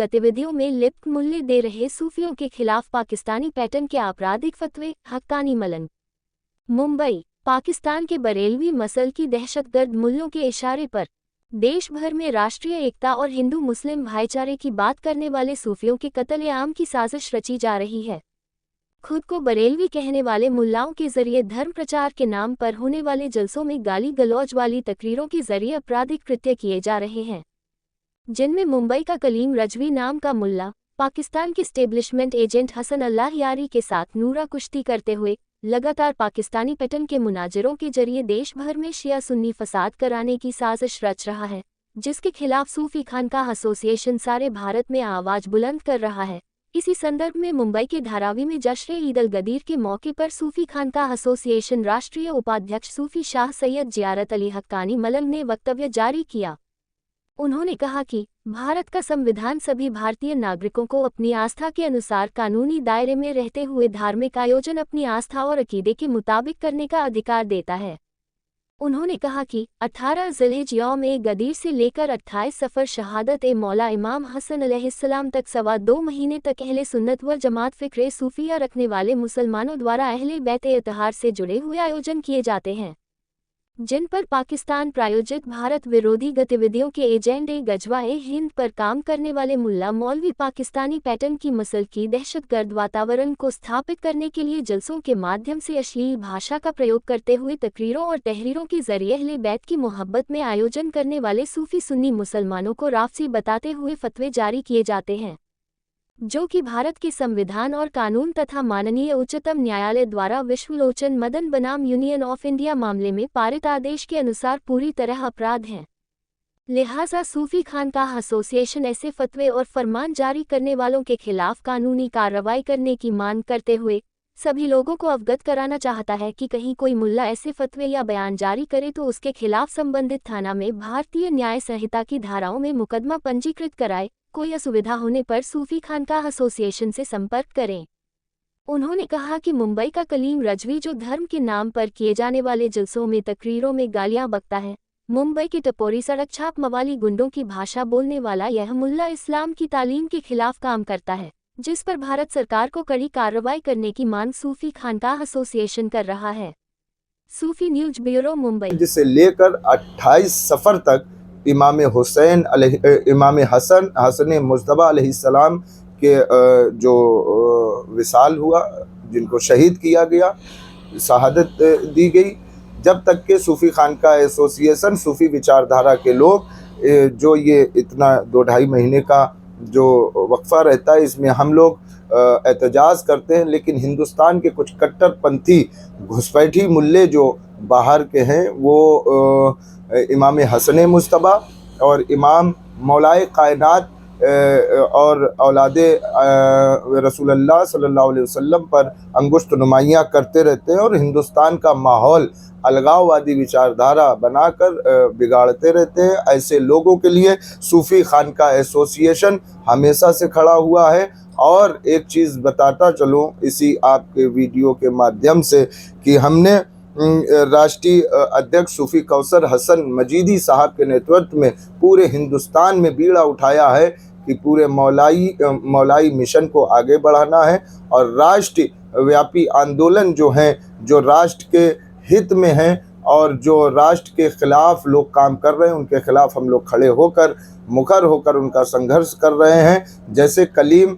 गतिविधियों में लिप्त मूल्य दे रहे सूफियों के खिलाफ पाकिस्तानी पैटर्न के आपराधिक फतवे, हक्कानी मलन। मुंबई, पाकिस्तान के बरेलवी मसल की दहशतगर्द मुल्लों के इशारे पर देश भर में राष्ट्रीय एकता और हिंदू मुस्लिम भाईचारे की बात करने वाले सूफियों के कत्ल-ए-आम की साजिश रची जा रही है। खुद को बरेलवी कहने वाले मुल्लाओं के जरिए धर्म प्रचार के नाम पर होने वाले जलसों में गाली गलौज वाली तकरीरों के जरिए आपराधिक कृत्य किए जा रहे हैं, जिनमें मुंबई का कलीम रजवी नाम का मुल्ला पाकिस्तान के एस्टेब्लिशमेंट एजेंट हसन अल्लाह यारी के साथ नूरा कुश्ती करते हुए लगातार पाकिस्तानी पैटर्न के मुनाजिरों के जरिए देश भर में शिया सुन्नी फसाद कराने की साजिश रच रहा है, जिसके खिलाफ सूफी खानकाह एसोसिएशन सारे भारत में आवाज बुलंद कर रहा है। इसी संदर्भ में मुंबई के धारावी में जश्न ईद अल गदीर के मौके पर सूफी खानकाह एसोसिएशन राष्ट्रीय उपाध्यक्ष सूफी शाह सैयद जियारत अली हक्कानी मलंग ने वक्तव्य जारी किया। उन्होंने कहा कि भारत का संविधान सभी भारतीय नागरिकों को अपनी आस्था के अनुसार कानूनी दायरे में रहते हुए धार्मिक आयोजन अपनी आस्था और अकीदे के मुताबिक करने का अधिकार देता है। उन्होंने कहा कि 18 ज़िलहिज यौम ए गदीर से लेकर 28 सफ़र शहादत ए मौला इमाम हसन अलैहिस्सलाम तक 2.25 महीने तक अहले सुन्नत व जमात फ़िक्र सूफिया रखने वाले मुसलमानों द्वारा अहले बैत ए इत्तिहार से जुड़े हुए आयोजन किए जाते हैं, जिन पर पाकिस्तान प्रायोजित भारत विरोधी गतिविधियों के एजेंट गजवा ए हिंद पर काम करने वाले मुल्ला मौलवी पाकिस्तानी पैटर्न की मसल की दहशतगर्द वातावरण को स्थापित करने के लिए जलसों के माध्यम से अश्लील भाषा का प्रयोग करते हुए तकरीरों और तहरीरों के जरिए अहले बैत की मोहब्बत में आयोजन करने वाले सूफी सुन्नी मुसलमानों को राफसी बताते हुए फतवे जारी किए जाते हैं, जो कि भारत के संविधान और कानून तथा माननीय उच्चतम न्यायालय द्वारा विश्वलोचन मदन बनाम यूनियन ऑफ इंडिया मामले में पारित आदेश के अनुसार पूरी तरह अपराध हैं। लिहाजा सूफी खानकाह एसोसिएशन ऐसे फतवे और फरमान जारी करने वालों के खिलाफ कानूनी कार्रवाई करने की मांग करते हुए सभी लोगों को अवगत कराना चाहता है कि कहीं कोई मुल्ला ऐसे फतवे या बयान जारी करे तो उसके खिलाफ संबंधित थाना में भारतीय न्याय संहिता की धाराओं में मुकदमा पंजीकृत कराए। कोई असुविधा होने पर सूफी खानकाह एसोसिएशन से संपर्क करें। उन्होंने कहा कि मुंबई का कलीम रजवी जो धर्म के नाम पर किए जाने वाले जलसों में तकरीरों में गालियां बकता है, मुंबई की टपोरी सड़क छाप मवाली गुंडों की भाषा बोलने वाला यह मुल्ला इस्लाम की तालीम के खिलाफ काम करता है, जिस पर भारत सरकार को कड़ी कार्रवाई करने की मांग सूफी खानकाह एसोसिएशन कर रहा है। सूफी न्यूज ब्यूरो, मुंबई। जिसे लेकर 28 सफ़र तक इमाम हुसैन इमाम हसन मुज्तबा अलैहिस्सलाम के जो विसाल हुआ, जिनको शहीद किया गया, शहादत दी गई, जब तक के सूफ़ी खानकाह एसोसिएशन सूफ़ी विचारधारा के लोग जो ये इतना 2-2.5 महीने का जो वक्फा रहता है, इसमें हम लोग एहतजाज करते हैं, लेकिन हिंदुस्तान के कुछ कट्टरपंथी घुसपैठी मुल्ले जो बाहर के हैं वो इमाम हसन मुज्तबा और इमाम मौलाए कायनात और औलादे रसूलुल्लाह सल्लल्लाहु अलैहि वसल्लम पर अंगुश्त नुमाइयाँ करते रहते हैं और हिंदुस्तान का माहौल अलगाववादी विचारधारा बनाकर बिगाड़ते रहते हैं। ऐसे लोगों के लिए सूफ़ी खानकाह एसोसिएशन हमेशा से खड़ा हुआ है। और एक चीज़ बताता चलूँ इसी आपके वीडियो के माध्यम से कि हमने राष्ट्रीय अध्यक्ष सूफी कौसर हसन मजीदी साहब के नेतृत्व में पूरे हिंदुस्तान में बीड़ा उठाया है कि पूरे मौलाई मिशन को आगे बढ़ाना है और राष्ट्र व्यापी आंदोलन जो हैं, जो राष्ट्र के हित में हैं और जो राष्ट्र के ख़िलाफ़ लोग काम कर रहे हैं, उनके ख़िलाफ़ हम लोग खड़े होकर मुखर होकर उनका संघर्ष कर रहे हैं। जैसे कलीम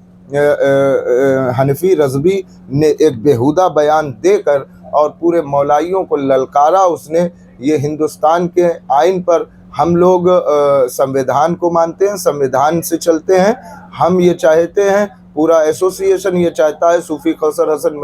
हनफी रजवी ने एक बेहुदा बयान देकर और पूरे मौलाइयों को ललकारा उसने। ये हिंदुस्तान के आइन पर हम लोग संविधान को मानते हैं, संविधान से चलते हैं। हम ये चाहते हैं, पूरा एसोसिएशन ये चाहता है सूफी कौसर हसन